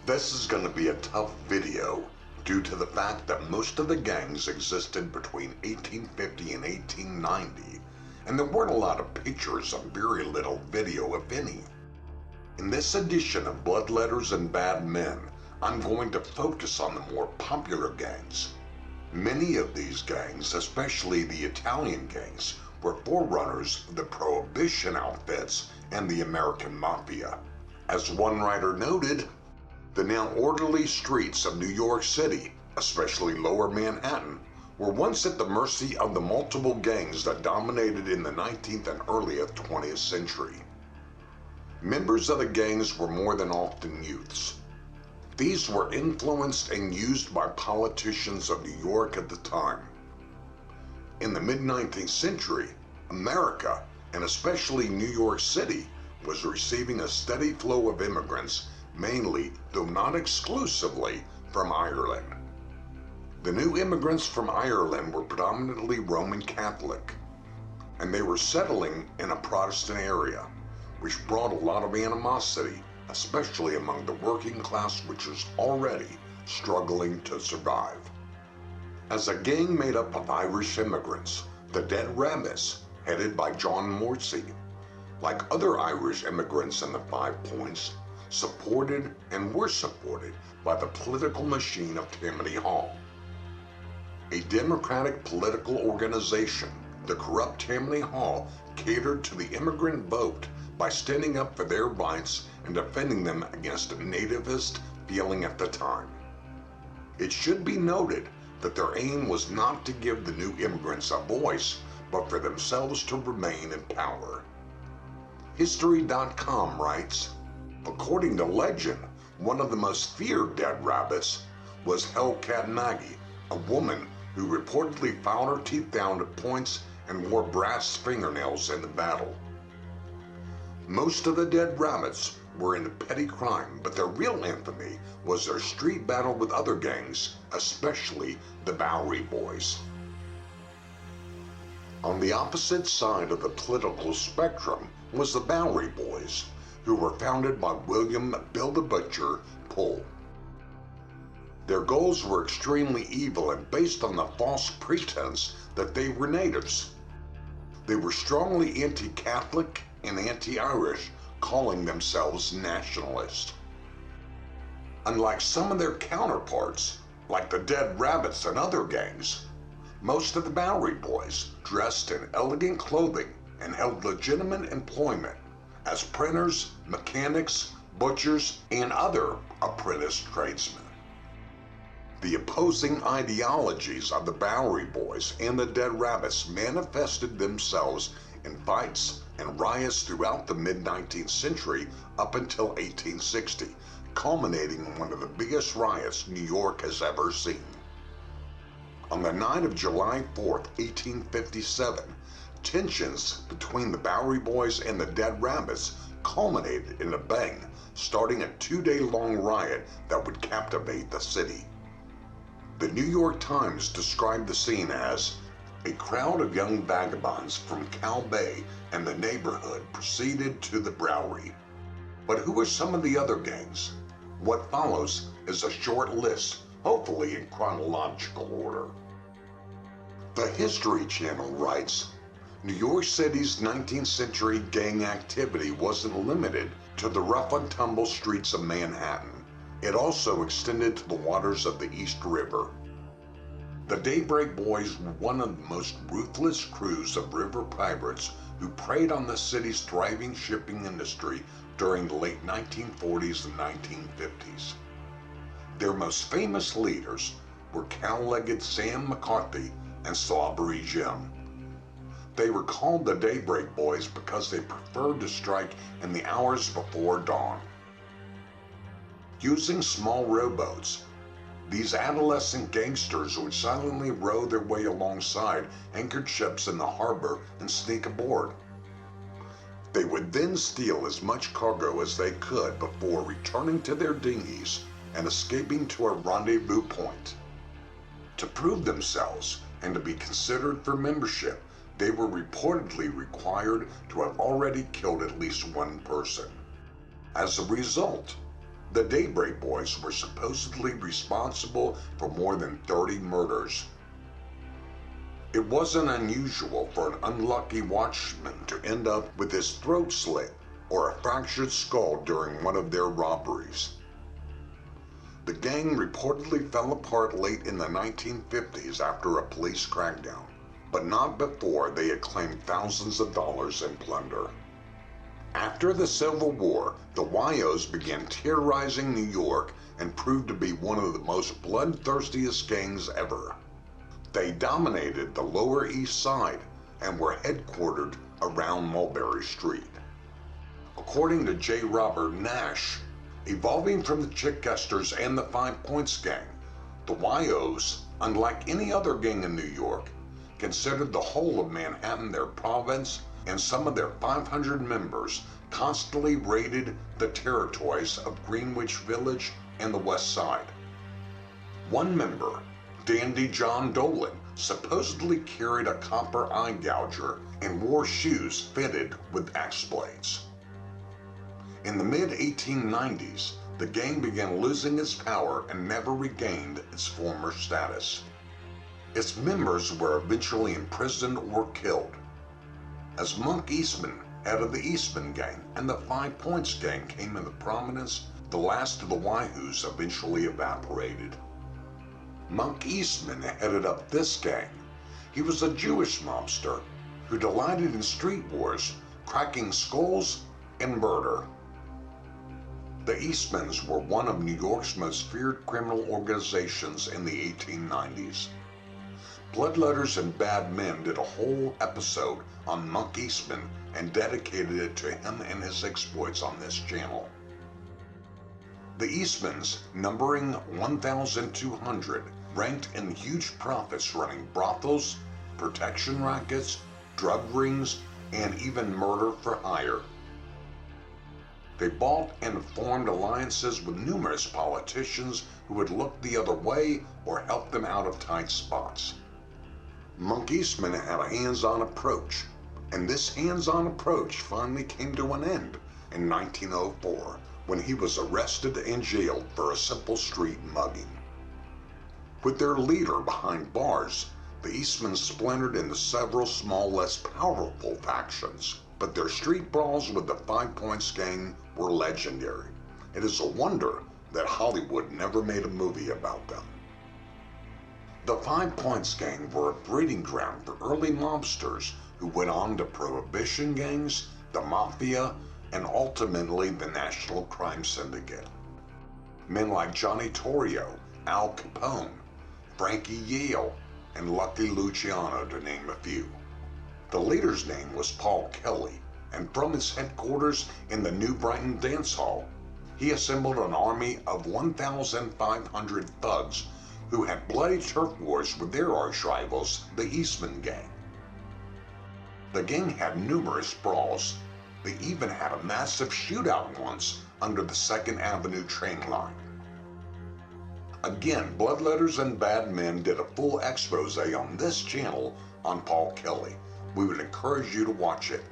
This is going to be a tough video due to the fact that most of the gangs existed between 1850 and 1890, and there weren't a lot of pictures and very little video, if any. In this edition of Bloodletters and Badmen, I'm going to focus on the more popular gangs. Many of these gangs, especially the Italian gangs, were forerunners of the Prohibition outfits and the American Mafia. As one writer noted, the now orderly streets of New York City, especially Lower Manhattan, were once at the mercy of the multiple gangs that dominated in the 19th and early 20th century. Members of the gangs were more than often youths. These were influenced and used by politicians of New York at the time. In the mid-19th century, America, and especially New York City, was receiving a steady flow of immigrants, mainly, though not exclusively, from Ireland. The new immigrants from Ireland were predominantly Roman Catholic, and they were settling in a Protestant area, which brought a lot of animosity, especially among the working class, which was already struggling to survive. As a gang made up of Irish immigrants, the Dead Rabbits, headed by John Morrissey, like other Irish immigrants in the Five Points, supported and were supported by the political machine of Tammany Hall. A democratic political organization, the corrupt Tammany Hall catered to the immigrant vote by standing up for their rights and defending them against a nativist feeling at the time. It should be noted that their aim was not to give the new immigrants a voice, but for themselves to remain in power. History.com writes, according to legend, one of the most feared Dead Rabbits was Hellcat Maggie, a woman who reportedly filed her teeth down to points and wore brass fingernails in the battle. Most of the Dead Rabbits were into petty crime, but their real infamy was their street battle with other gangs, especially the Bowery Boys. On the opposite side of the political spectrum was the Bowery Boys, who were founded by William Bill the Butcher Poole. Their goals were extremely evil and based on the false pretense that they were natives. They were strongly anti-Catholic and anti-Irish, calling themselves nationalists. Unlike some of their counterparts, like the Dead Rabbits and other gangs, most of the Bowery Boys dressed in elegant clothing and held legitimate employment as printers, mechanics, butchers, and other apprentice tradesmen. The opposing ideologies of the Bowery Boys and the Dead Rabbits manifested themselves in fights and riots throughout the mid-19th century up until 1860, culminating in one of the biggest riots New York has ever seen. On the night of July 4th, 1857, tensions between the Bowery Boys and the Dead Rabbits culminated in a bang, starting a 2-day-long riot that would captivate the city. The New York Times described the scene as a crowd of young vagabonds from Cow Bay and the neighborhood proceeded to the Bowery. But who are some of the other gangs? What follows is a short list, hopefully in chronological order. The History Channel writes, New York City's 19th century gang activity wasn't limited to the rough and tumble streets of Manhattan. It also extended to the waters of the East River. The Daybreak Boys were one of the most ruthless crews of river pirates who preyed on the city's thriving shipping industry during the late 1940s and 1950s. Their most famous leaders were Cow-Legged Sam McCarthy and Slobbery Jim. They were called the Daybreak Boys because they preferred to strike in the hours before dawn. Using small rowboats, these adolescent gangsters would silently row their way alongside anchored ships in the harbor and sneak aboard. They would then steal as much cargo as they could before returning to their dinghies and escaping to a rendezvous point. To prove themselves and to be considered for membership, they were reportedly required to have already killed at least one person. As a result, The Daybreak Boys were supposedly responsible for more than 30 murders. It wasn't unusual for an unlucky watchman to end up with his throat slit or a fractured skull during one of their robberies. The gang reportedly fell apart late in the 1950s after a police crackdown, but not before they had claimed thousands of dollars in plunder. After the Civil War, the YOs began terrorizing New York and proved to be one of the most bloodthirstiest gangs ever. They dominated the Lower East Side and were headquartered around Mulberry Street. According to J. Robert Nash, evolving from the Chichesters and the 5 Points Gang, the YOs, unlike any other gang in New York, considered the whole of Manhattan their province, and some of their 500 members constantly raided the territories of Greenwich Village and the West Side. One member, Dandy John Dolan, supposedly carried a copper eye gouger and wore shoes fitted with axe blades. In the mid-1890s, the gang began losing its power and never regained its former status. Its members were eventually imprisoned or killed. As Monk Eastman, head of the Eastman Gang, and the 5 Points Gang came into prominence, the last of the Yhoos eventually evaporated. Monk Eastman headed up this gang. He was a Jewish mobster who delighted in street wars, cracking skulls, and murder. The Eastmans were one of New York's most feared criminal organizations in the 1890s. Bloodletters and Badmen did a whole episode on Monk Eastman and dedicated it to him and his exploits on this channel. The Eastmans, numbering 1,200, ranked in huge profits running brothels, protection rackets, drug rings, and even murder for hire. They bought and formed alliances with numerous politicians who would look the other way or help them out of tight spots. Monk Eastman had a hands-on approach, and this hands-on approach finally came to an end in 1904 when he was arrested and jailed for a simple street mugging. With their leader behind bars, the Eastmans splintered into several small, less powerful factions, but their street brawls with the 5 Points Gang were legendary. It is a wonder that Hollywood never made a movie about them. The 5 Points Gang were a breeding ground for early mobsters who went on to prohibition gangs, the mafia, and ultimately the National Crime Syndicate. Men like Johnny Torrio, Al Capone, Frankie Yale, and Lucky Luciano, to name a few. The leader's name was Paul Kelly, and from his headquarters in the New Brighton Dance Hall, he assembled an army of 1,500 thugs who had bloody turf wars with their arch rivals, the Eastman Gang. The gang had numerous brawls. They even had a massive shootout once under the 2nd Avenue train line. Again, Bloodletters and Badmen did a full expose on this channel on Paul Kelly. We would encourage you to watch it.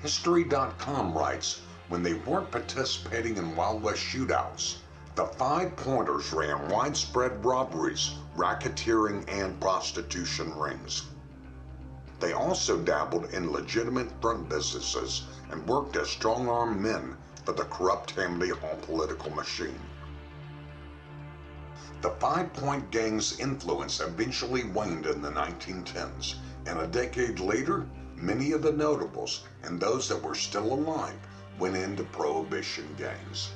History.com writes, when they weren't participating in Wild West shootouts, the 5 Pointers ran widespread robberies, racketeering, and prostitution rings. They also dabbled in legitimate front businesses and worked as strong-armed men for the corrupt Tammany Hall political machine. The 5 Point Gang's influence eventually waned in the 1910s, and a decade later, many of the notables and those that were still alive went into prohibition gangs.